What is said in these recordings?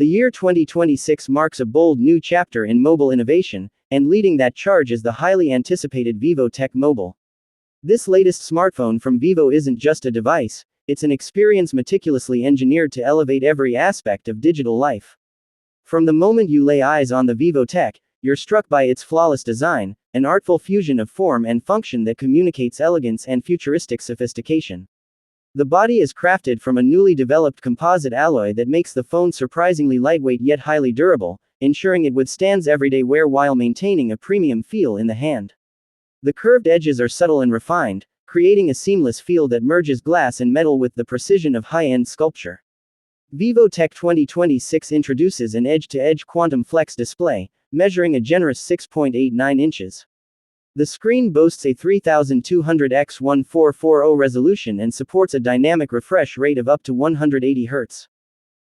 year 2026 marks a bold new chapter in mobile innovation, and leading that charge is the highly anticipated Vivo Tech Mobile. This latest smartphone from Vivo isn't just a device, it's an experience meticulously engineered to elevate every aspect of digital life. From the moment you lay eyes on the Vivo Tech, you're struck by its flawless design, an artful fusion of form and function that communicates elegance and futuristic sophistication. The body is crafted from a newly developed composite alloy that makes the phone surprisingly lightweight yet highly durable, ensuring it withstands everyday wear while maintaining a premium feel in the hand. The curved edges are subtle and refined, creating a seamless feel that merges glass and metal with the precision of high-end sculpture. Vivo Tech 2026 introduces an edge-to-edge quantum flex display, measuring a generous 6.89 inches. The screen boasts a 3200x1440 resolution and supports a dynamic refresh rate of up to 180 Hz.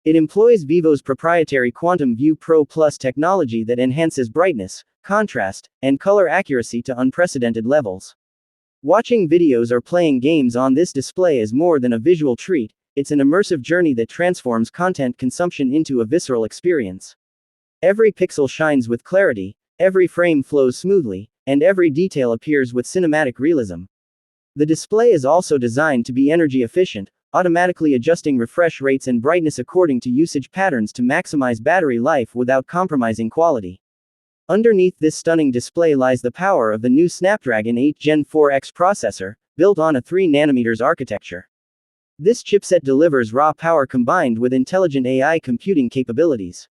It employs Vivo's proprietary Quantum View Pro Plus technology that enhances brightness, contrast, and color accuracy to unprecedented levels. Watching videos or playing games on this display is more than a visual treat, it's an immersive journey that transforms content consumption into a visceral experience. Every pixel shines with clarity, every frame flows smoothly, and every detail appears with cinematic realism. The display is also designed to be energy efficient, automatically adjusting refresh rates and brightness according to usage patterns to maximize battery life without compromising quality. Underneath this stunning display lies the power of the new Snapdragon 8 Gen 4X processor, built on a 3nm architecture. This chipset delivers raw power combined with intelligent AI computing capabilities.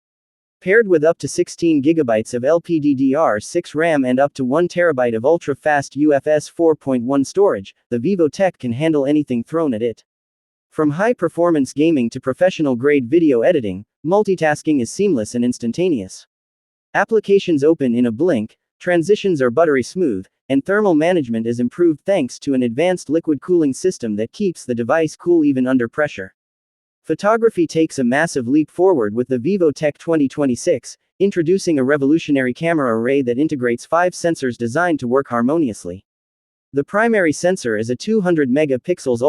Paired with up to 16 GB of LPDDR6 RAM and up to 1 TB of ultra-fast UFS 4.1 storage, the Vivo Tech can handle anything thrown at it. From high-performance gaming to professional-grade video editing, multitasking is seamless and instantaneous. Applications open in a blink, transitions are buttery smooth, and thermal management is improved thanks to an advanced liquid cooling system that keeps the device cool even under pressure. Photography takes a massive leap forward with the Vivo Tech 2026, introducing a revolutionary camera array that integrates 5 sensors designed to work harmoniously. The primary sensor is a 200 megapixels